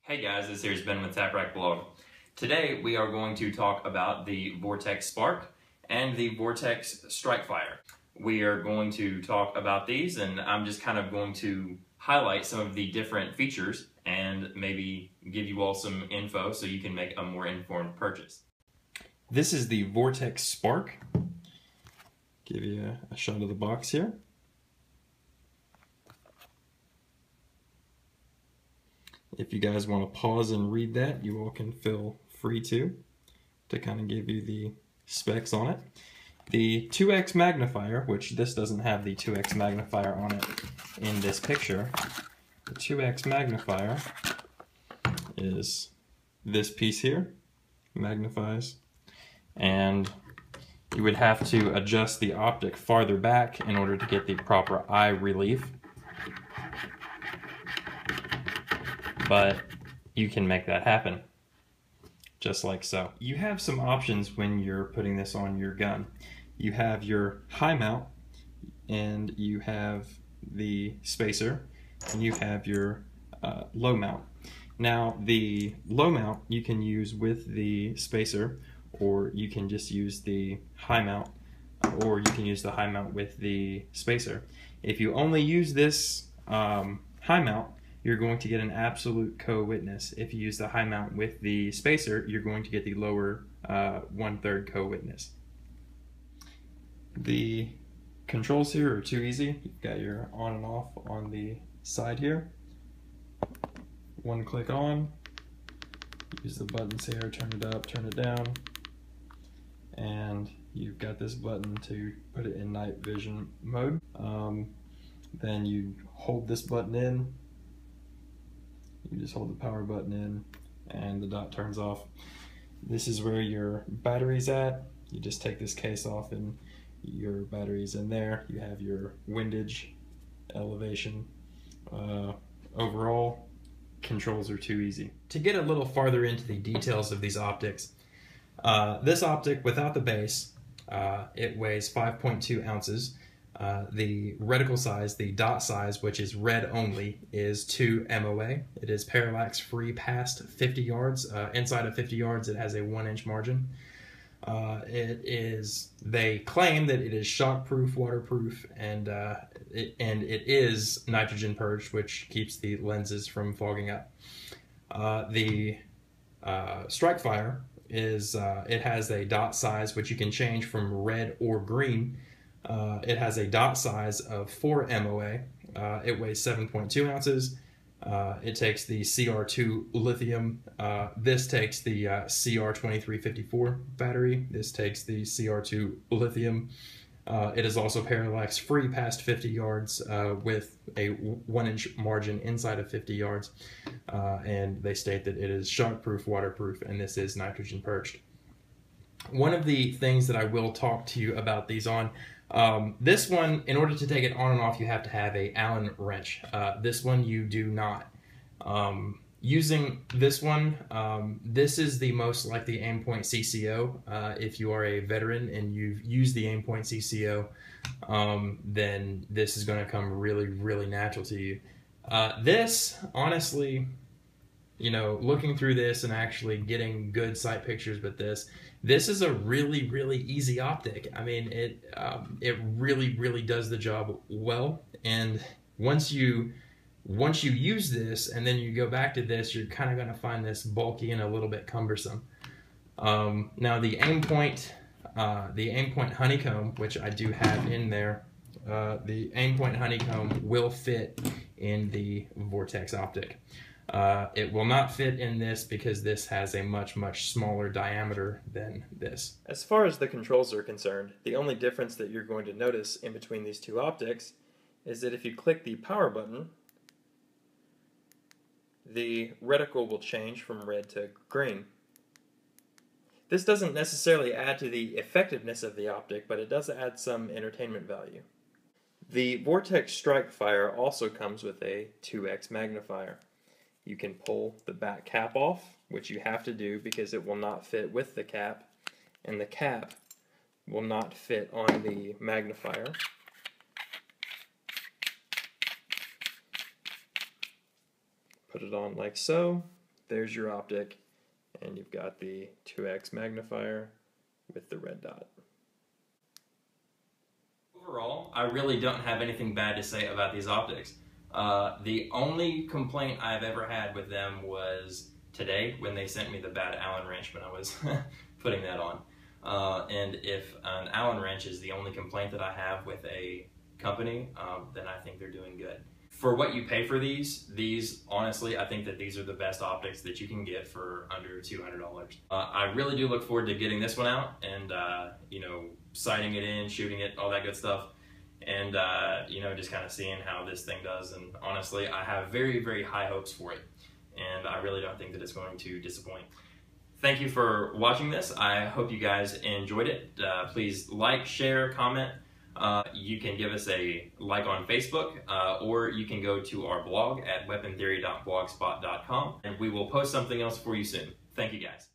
Hey guys, this here's Ben with TapRack Blog. Today we are going to talk about the Vortex SPARC and the Vortex Strikefire. We are going to talk about these, and I'm just kind of going to highlight some of the different features and maybe give you all some info so you can make a more informed purchase. This is the Vortex SPARC. Give you a shot of the box here. If you guys want to pause and read that, you all can feel free to kind of give you the specs on it. The 2x magnifier, which this doesn't have the 2x magnifier on it in this picture. The 2x magnifier is this piece here, magnifies, and you would have to adjust the optic farther back in order to get the proper eye relief. But you can make that happen, just like so. You have some options when you're putting this on your gun. You have your high mount, and you have the spacer, and you have your low mount. Now, the low mount you can use with the spacer, or you can just use the high mount, or you can use the high mount with the spacer. If you only use this high mount, you're going to get an absolute co-witness. If you use the high mount with the spacer, you're going to get the lower 1/3 co-witness. The controls here are too easy. You've got your on and off on the side here. One click on, use the buttons here, turn it up, turn it down, and you've got this button to put it in night vision mode. Then you hold this button in. You just hold the power button in and the dot turns off. This is where your battery's at. You just take this case off and your battery's in there. You have your windage, elevation. Overall, controls are too easy. To get a little farther into the details of these optics, this optic without the base, it weighs 5.2 ounces. The reticle size, the dot size, which is red only, is 2 MOA. It is parallax free past 50 yards. Inside of 50 yards, it has a 1-inch margin. They claim that it is shockproof, waterproof, and it is nitrogen purged, which keeps the lenses from fogging up. The Strikefire is, it has a dot size, which you can change from red or green. It has a dot size of 4 MOA. It weighs 7.2 ounces. It takes the CR2 lithium. This takes the CR2354 battery. This takes the CR2 lithium. It is also parallax free past 50 yards with a 1-inch margin inside of 50 yards. And they state that it is shockproof, waterproof, and this is nitrogen purged. One of the things that I will talk to you about these on, this one, in order to take it on and off, you have to have a Allen wrench. This one you do not. Using this one, this is the most like the Aimpoint CCO. If you are a veteran and you've used the Aimpoint CCO, then this is going to come really, really natural to you. This, honestly, you know, looking through this and actually getting good sight pictures with this is a really, really easy optic. I mean, it really, really does the job well. And once you use this and then you go back to this, you're kind of going to find this bulky and a little bit cumbersome. Now the Aimpoint honeycomb, which I do have in there, the Aimpoint honeycomb will fit in the Vortex optic. It will not fit in this because this has a much, much smaller diameter than this. As far as the controls are concerned, the only difference that you're going to notice in between these two optics is that if you click the power button, the reticle will change from red to green. This doesn't necessarily add to the effectiveness of the optic, but it does add some entertainment value. The Vortex Strikefire also comes with a 2x magnifier. You can pull the back cap off, which you have to do because it will not fit with the cap, and the cap will not fit on the magnifier. Put it on like so, there's your optic, and you've got the 2x magnifier with the red dot. Overall, I really don't have anything bad to say about these optics. The only complaint I've ever had with them was today when they sent me the bad Allen wrench when I was putting that on. And if an Allen wrench is the only complaint that I have with a company, then I think they're doing good. For what you pay for these honestly, I think that these are the best optics that you can get for under $200. I really do look forward to getting this one out and, you know, sighting it in, shooting it, all that good stuff. And, you know, just kind of seeing how this thing does. And honestly, I have very, very high hopes for it. And I really don't think that it's going to disappoint. Thank you for watching this. I hope you guys enjoyed it. Please like, share, comment. You can give us a like on Facebook, or you can go to our blog at weapontheory.blogspot.com, and we will post something else for you soon. Thank you guys.